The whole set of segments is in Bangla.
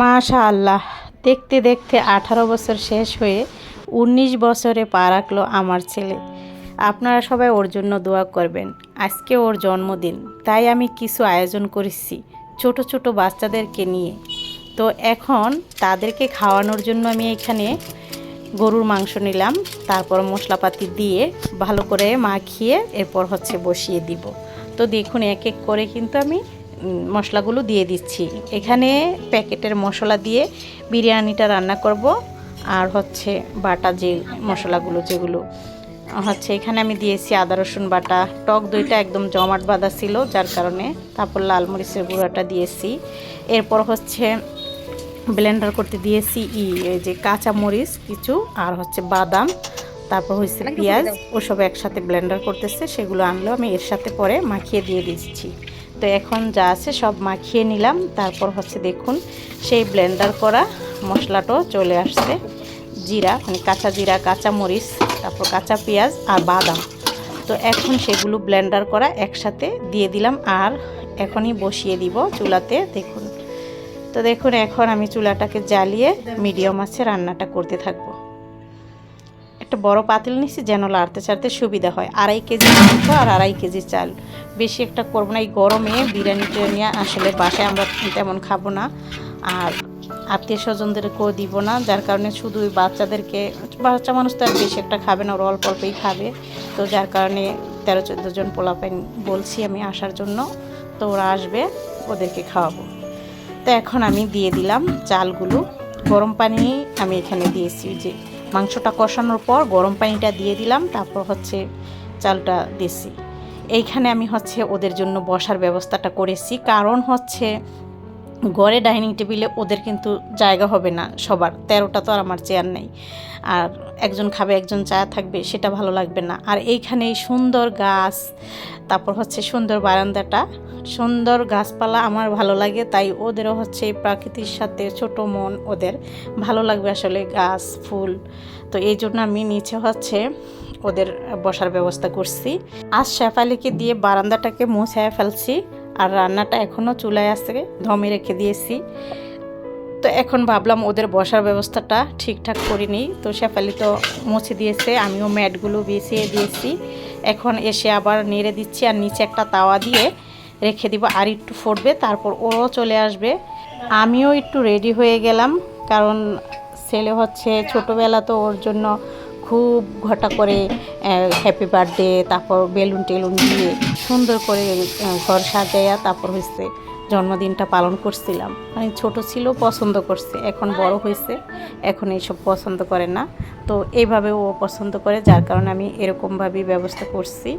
মাশাআল্লাহ, দেখতে দেখতে 18 বছর শেষ হয়ে 19 বছরে পা রাখলো আমার ছেলে। আপনারা সবাই ওর জন্য দোয়া করবেন। আজকে ওর জন্মদিন, তাই আমি কিছু আয়োজন করেছি ছোট ছোট বাচ্চাদেরকে নিয়ে। তো এখন তাদেরকে খাওয়ানোর জন্য আমি এখানে গরুর মাংস নিলাম, তারপর মশলাপাতি দিয়ে ভালো করে মাখিয়ে এরপর বসিয়ে দিব। তো দেখুন এক এক করে কিন্তু আমি মশলাগুলো দিয়ে দিচ্ছি। এখানে প্যাকেটের মশলা দিয়ে বিরিয়ানিটা রান্না করব। আর বাটা যে মশলাগুলো যেগুলো এখানে আমি দিয়েছি আদা রসুন বাটা, টক দইটা একদম জমাট বাঁধা ছিল যার কারণে, তারপর লাল মরিচের গুঁড়াটা দিয়েছি। এরপর ব্লেন্ডার করতে দিয়েছি এই যে কাঁচা মরিচ কিছু, আর বাদাম, তারপর পেঁয়াজ, ওসব একসাথে ব্লেন্ডার করতেছে, সেগুলো আনলেও আমি এর সাথে পরে মাখিয়ে দিয়ে দিচ্ছি। তো এখন যা আছে সব মাখিয়ে নিলাম। তারপর দেখুন সেই ব্লেন্ডার করা মশলাটাও চলে আসছে। জিরা মানে কাঁচা জিরা, কাঁচা মরিচ, তারপর কাঁচা পেঁয়াজ আর বাদাম। তো এখন সেগুলো ব্লেন্ডার করা একসাথে দিয়ে দিলাম আর এখনই বসিয়ে দিব চুলাতে। দেখুন এখন আমি চুলাটাকে জ্বালিয়ে মিডিয়াম আঁচে রান্নাটা করতে থাকবো। একটা বড় পাতিল নিচ্ছি যেন লাড়তে চাড়তে সুবিধা হয়। 2.5 কেজি মাংস আর 2.5 কেজি চাল, বেশি একটা করবো না। এই গরমে বিরিয়ানি টিরিয়ানি আসলে বাসায় আমরা তেমন খাবো না, আর আত্মীয় স্বজনদেরকেও দিব না, যার কারণে শুধু ওই বাচ্চা মানুষ তো আর বেশি একটা খাবে না, ওরা অল্প অল্পই খাবে। তো যার কারণে 13-14 জন পোলাপাইন বলছি আমি আসার জন্য। তো ওরা আসবে, ওদেরকে খাওয়াবো। তো এখন আমি দিয়ে দিলাম চালগুলো। গরম পানি আমি এখানে দিয়েছি, যে মাংসটা কষানোর পর গরম পানিটা দিয়ে দিলাম, তারপর চালটা দিয়েছি। এইখানে আমি ওদের জন্য বসার ব্যবস্থাটা করেছি, কারণ ঘরে ডাইনিং টেবিলে ওদের কিন্তু জায়গা হবে না সবার, 13টা তো আর আমার চেয়ার নেই, আর একজন খাবে একজন চা থাকবে, সেটা ভালো লাগবে না। আর এইখানে সুন্দর গাছ, তারপর সুন্দর বারান্দাটা, সুন্দর গাছপালা আমার ভালো লাগে, তাই ওদেরও প্রকৃতির সাথে ছোট মন, ওদের ভালো লাগবে আসলে গাছ ফুল। তো এই জন্য আমি নিচে ওদের বসার ব্যবস্থা করছি। আজ শেফালিকে দিয়ে বারান্দাটাকে মুছায় ফেলছি, আর রান্নাটা এখনও চুলায় আছে, দমে রেখে দিয়েছি। তো এখন ভাবলাম ওদের বসার ব্যবস্থাটা ঠিকঠাক করিনি। তো শেফালি তো মুছে দিয়েছে, আমিও ম্যাটগুলো বিছিয়ে দিয়েছি। এখন এসে আবার নেড়ে দিচ্ছি, আর নিচে একটা তাওয়া দিয়ে রেখে দিব, আর একটু ফুটবে, তারপর ওরও চলে আসবে। আমিও একটু রেডি হয়ে গেলাম, কারণ ছেলে ছোটোবেলা, তো ওর জন্য খুব ঘটা করে হ্যাপি বার্থডে, তারপর বেলুন টেলুন দিয়ে সুন্দর করে ঘর সাজাইয়া তারপর জন্মদিনটা পালন করছিলাম। মানে ছোট ছিল পছন্দ করছে, এখন বড় হয়েছে, এখন এইসব পছন্দ করে না। তো এইভাবে ও পছন্দ করে, যার কারণে আমি এরকমভাবেই ব্যবস্থা করছি।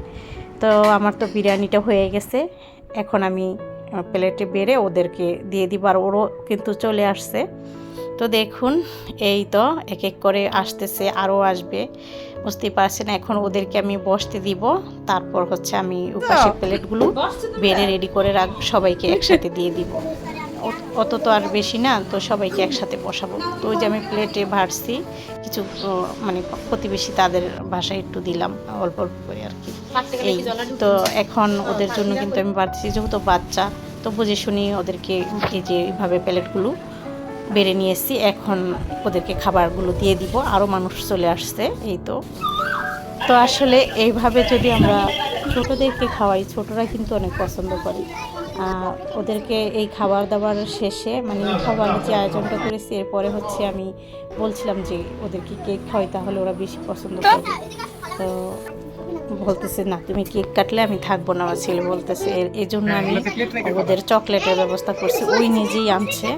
তো আমার তো বিরিয়ানিটা হয়ে গেছে, এখন আমি প্লেটে বেড়ে ওদেরকে দিয়ে দিব, আর ওরও কিন্তু চলে আসছে। তো দেখুন এই তো এক এক করে আসতেছে, আরও আসবে, বুঝতেই পারছেন। এখন ওদেরকে আমি বসতে দিব, তারপর আমি উপাসের প্লেটগুলো বেড়ে রেডি করে রাখবো, সবাইকে একসাথে দিয়ে দিব। অত তো আর বেশি না, তো সবাইকে একসাথে বসাবো। তো ওই যে আমি প্লেটে ভাড়ছি কিছু, মানে প্রতিবেশী তাদের বাসায় একটু দিলাম অল্প অল্প করে আর কি। এই তো এখন ওদের জন্য কিন্তু আমি বাড়ছি, যেহেতু বাচ্চা, তো বুঝে শুনি ওদেরকে এই যে এইভাবে প্লেটগুলো বেড়ে নিয়েছি। এখন ওদেরকে খাবারগুলো দিয়ে দিব, আরও মানুষ চলে আসছে। এই তো আসলে এইভাবে যদি আমরা ছোটোদেরকে খাওয়াই, ছোটরা কিন্তু অনেক পছন্দ করে। ওদেরকে এই খাবার দাবার শেষে, মানে খাবারের যে আয়োজনটা করেছি, এরপরে আমি বলছিলাম যে ওদেরকে কেক খাওয়াই, তাহলে ওরা বেশি পছন্দ করবে। তো বলতেছে না, তুমি কেক কাটলে আমি থাকবো না, আমার ছেলে বলতেছে। এই জন্য আমি ওদের চকলেটের ব্যবস্থা করছি, ওই নিজেই আনছে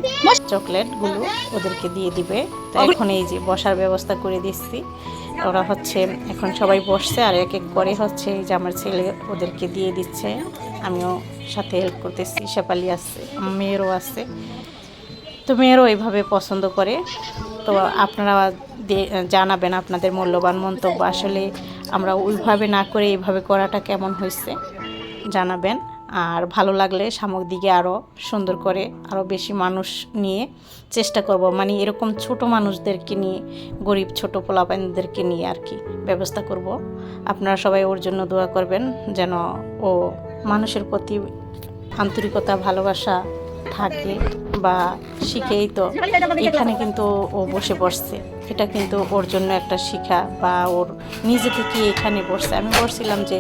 চকলেটগুলো, ওদেরকে দিয়ে দিবে। তো এখন এই যে বসার ব্যবস্থা করে দিচ্ছি, ওরা এখন সবাই বসছে, আর এক এক করে এই যে আমার ছেলে ওদেরকে দিয়ে দিচ্ছে, আমিও সাথে হেল্প করতেছি। শেফালি আছে, মেয়েরও আছে, তো মেয়েরও এইভাবে পছন্দ করে। তো আপনারা জানাবেন আপনাদের মূল্যবান মন্তব্য, আসলে আমরা ওইভাবে না করে এইভাবে করাটা কেমন হয়েছে জানাবেন। আর ভালো লাগলে সামনের দিকে আরও সুন্দর করে আরও বেশি মানুষ নিয়ে চেষ্টা করব, মানে এরকম ছোট মানুষদেরকে নিয়ে, গরিব ছোট পোলাপাইনদেরকে নিয়ে আর কি ব্যবস্থা করব। আপনারা সবাই ওর জন্য দোয়া করবেন, যেন ও মানুষের প্রতি আন্তরিকতা ভালোবাসা থাকে, বা শিখেই তো এখানে কিন্তু ও বসে পড়ছে। এটা কিন্তু ওর জন্য একটা শিক্ষা, বা ওর নিজে থেকে এখানে বসছে। আমি বলছিলাম যে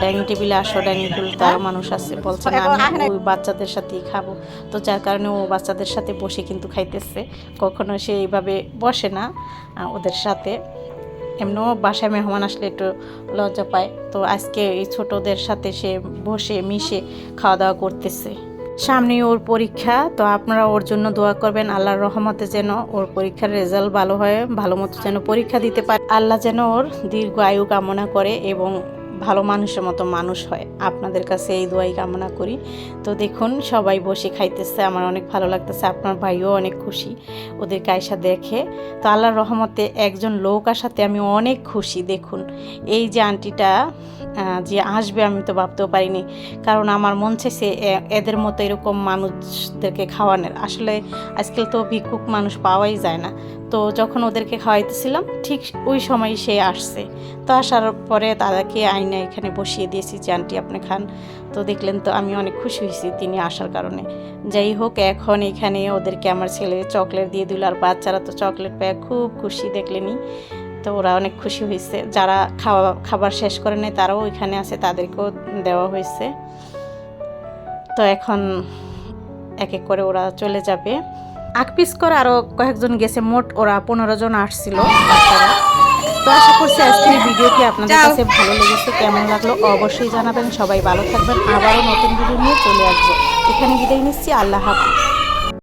ডাইনিং টেবিলে আসো, ডাইনিং টেবিল তার মানুষ আছে, বলছে না আমি ওই বাচ্চাদের সাথেই খাবো। তো যার কারণে ও বাচ্চাদের সাথে বসে কিন্তু খাইতেছে। কখনো সে এইভাবে বসে না ওদের সাথে, এমনিও বাসায় মেহমান আসলে একটু লজ্জা পায়। তো আজকে এই ছোটদের সাথে সে বসে মিশে খাওয়া দাওয়া করতেছে। সামনে ওর পরীক্ষা, তো আপনারা ওর জন্য দোয়া করবেন আল্লাহর রহমতে যেন ওর পরীক্ষার রেজাল্ট ভালো হয়, ভালো মতো যেন পরীক্ষা দিতে পারে। আল্লাহ যেন ওর দীর্ঘ আয়ু কামনা করে এবং ভালো মানুষের মতো মানুষ হয়। আপনাদের কাছে এই দোয়াই কামনা করি। তো দেখুন সবাই বসে খাইতেছে, আমার অনেক ভালো লাগতেছে। আপনার ভাইও অনেক খুশি ওদেরকে আয়সা দেখে। তো আল্লাহর রহমতে একজন লোক আসাতে আমি অনেক খুশি। দেখুন এই যে আন্টিটা যে আসবে আমি তো ভাবতেও পারিনি, কারণ আমার মন চাইছে এদের মতো এরকম মানুষদেরকে খাওয়ানোর। আসলে আজকাল তো ভিক্ষুক মানুষ পাওয়াই যায় না। তো যখন ওদেরকে খাওয়াইতেছিলাম ঠিক ওই সময় সে আসছে। তো আসার পরে তাদেরকে আইনা এখানে বসিয়ে দিয়েছি যে আন্টি আপনি খান। তো দেখলেন তো আমি অনেক খুশি হয়েছি তিনি আসার কারণে। যাই হোক, এখন এখানে ওদেরকে আমার ছেলে চকলেট দিয়ে দিল, আর বাচ্চারা তো চকলেট পেয়ে খুব খুশি, দেখলেনি। তো ওরা অনেক খুশি হয়েছে। যারা খাবার শেষ করে নেয় তারাও ওইখানে আছে, তাদেরকেও দেওয়া হয়েছে। তো এখন এক এক করে ওরা চলে যাবে। আকপিস করে আরও কয়েকজন গেছে, মোট ওরা 15 জন আসছিল বাচ্চারা। তো আশা করছি আজকের ভিডিওটি আপনাদের কাছে ভালো লেগেছে। কেমন লাগলো অবশ্যই জানাবেন। সবাই ভালো থাকবেন, আবারও নতুন ভিডিও নিয়ে চলে আসবো। এখানে বিদায় নিচ্ছি, আল্লাহ হাফেজ।